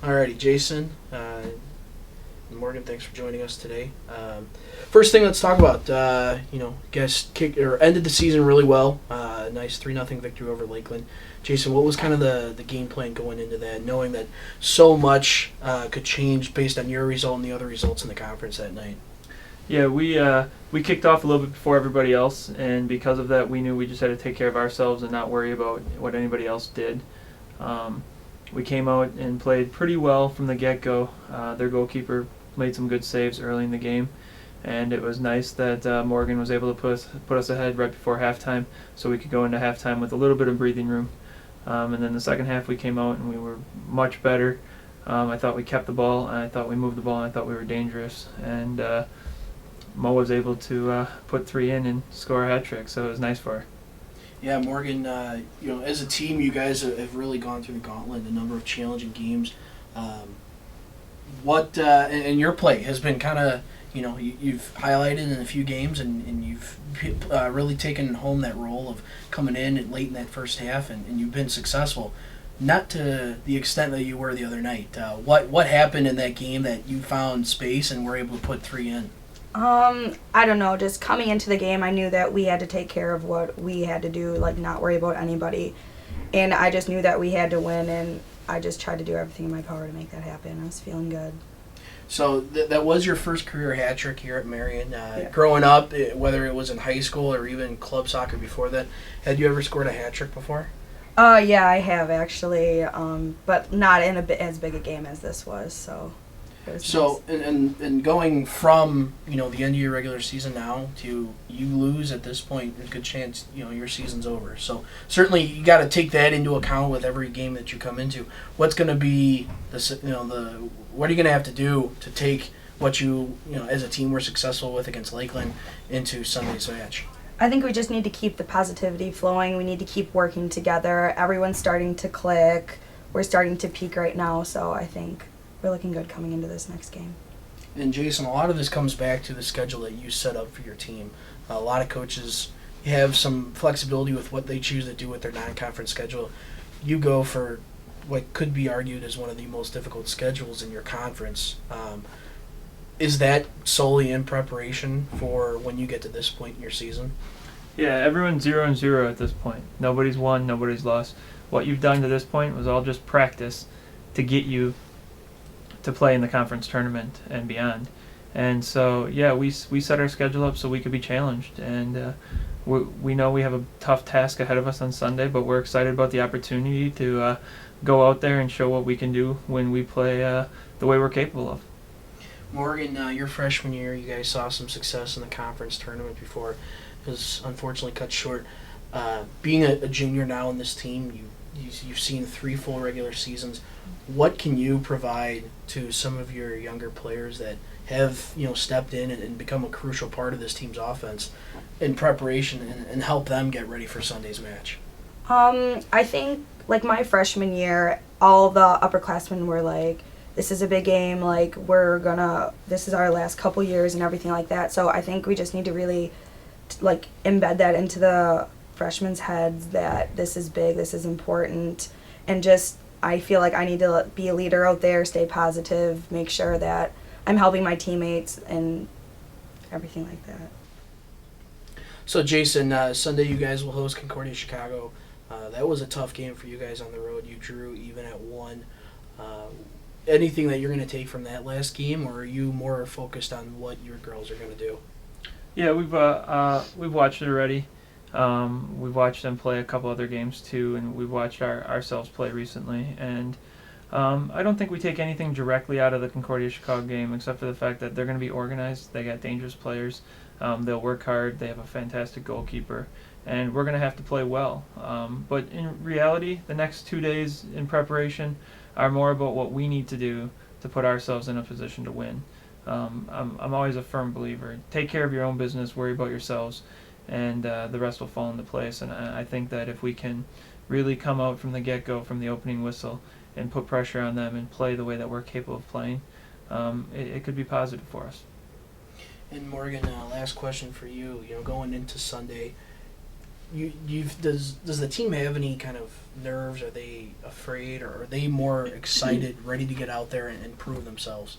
Alrighty, Jason and Morgan, thanks for joining us today. First thing, let's talk about. Guys kicked or ended the season really well. Nice 3-0 victory over Lakeland. Jason, what was kind of the game plan going into that, knowing that so much could change based on your result and the other results in the conference that night? Yeah, we kicked off a little bit before everybody else, and because of that, we knew we just had to take care of ourselves and not worry about what anybody else did. We came out and played pretty well from the get-go. Their goalkeeper made some good saves early in the game, and it was nice that Morgan was able to put us ahead right before halftime, so we could go into halftime with a little bit of breathing room. And then the second half, we came out and we were much better. I thought we kept the ball, and I thought we moved the ball, and I thought we were dangerous. And Mo was able to put 3 in and score a hat trick, so it was nice for her. Yeah, Morgan, as a team, you guys have really gone through the gauntlet, a number of challenging games. And your play has been kind of, you've highlighted in a few games, and you've really taken home that role of coming in late in that first half, and you've been successful. Not to the extent that you were the other night. What happened in that game that you found space and were able to put 3 in? I don't know. Just coming into the game, I knew that we had to take care of what we had to do, like not worry about anybody. And I just knew that we had to win, and I just tried to do everything in my power to make that happen. I was feeling good. So that was your first career hat trick here at Marion. Yeah. Growing up, whether it was in high school or even club soccer before that, had you ever scored a hat trick before? Yeah, I have actually, but not in as big a game as this was, so it was So, nice. and going from, the end of your regular season now to you lose at this point, there's a good chance, your season's over. So, certainly you got to take that into account with every game that you come into. What's going to be what are you going to have to do to take what you as a team were successful with against Lakeland into Sunday's match? I think we just need to keep the positivity flowing. We need to keep working together. Everyone's starting to click. We're starting to peak right now, so I think we're looking good coming into this next game. And Jason, a lot of this comes back to the schedule that you set up for your team. A lot of coaches have some flexibility with what they choose to do with their non-conference schedule. You go for what could be argued as one of the most difficult schedules in your conference. Is that solely in preparation for when you get to this point in your season? Yeah, everyone's 0-0 at this point. Nobody's won, nobody's lost. What you've done to this point was all just practice to get you to play in the conference tournament and beyond. And so, yeah, we set our schedule up so we could be challenged. And we know we have a tough task ahead of us on Sunday, but we're excited about the opportunity to go out there and show what we can do when we play the way we're capable of. Morgan, your freshman year, you guys saw some success in the conference tournament before it was unfortunately cut short. Being a junior now in this team, you've seen 3 full regular seasons. What can you provide to some of your younger players that have stepped in and become a crucial part of this team's offense in preparation and help them get ready for Sunday's match? I think, like, my freshman year, all the upperclassmen were like, this is a big game, like, this is our last couple years and everything like that. So I think we just need to really, embed that into the freshmen's heads that this is big, this is important, and just, I feel like I need to be a leader out there, stay positive, make sure that I'm helping my teammates and everything like that. So, Jason, Sunday you guys will host Concordia Chicago. That was a tough game for you guys on the road. You drew even at 1. Anything that you're going to take from that last game, or are you more focused on what your girls are going to do? Yeah, we've watched it already. We've watched them play a couple other games too, and we've watched ourselves play recently. And I don't think we take anything directly out of the Concordia Chicago game, except for the fact that they're going to be organized. They got dangerous players. They'll work hard. They have a fantastic goalkeeper, and we're going to have to play well. But in reality, the next 2 days in preparation are more about what we need to do to put ourselves in a position to win. I'm always a firm believer. Take care of your own business, worry about yourselves, and the rest will fall into place. And I think that if we can really come out from the get-go, from the opening whistle, and put pressure on them and play the way that we're capable of playing, it could be positive for us. And Morgan, last question for you. Going into Sunday, does the team have any kind of nerves? Are they afraid, or are they more excited, ready to get out there and prove themselves?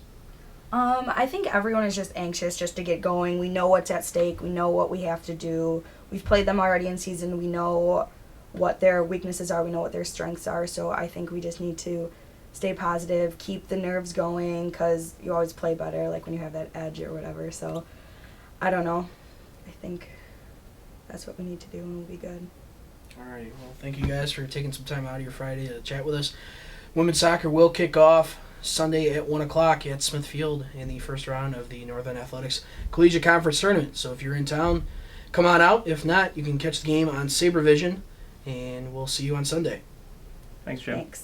I think everyone is just anxious just to get going. We know what's at stake. We know what we have to do. We've played them already in season. We know what their weaknesses are. We know what their strengths are. So I think we just need to stay positive, keep the nerves going, because you always play better, like when you have that edge or whatever. So I don't know. I think that's what we need to do, and we'll be good. All right. Well, thank you guys for taking some time out of your Friday to chat with us. Women's soccer will kick off Sunday at 1 o'clock at Smithfield in the first round of the Northern Athletics Collegiate Conference Tournament. So if you're in town, come on out. If not, you can catch the game on Sabrevision, and we'll see you on Sunday. Thanks, Jim. Thanks.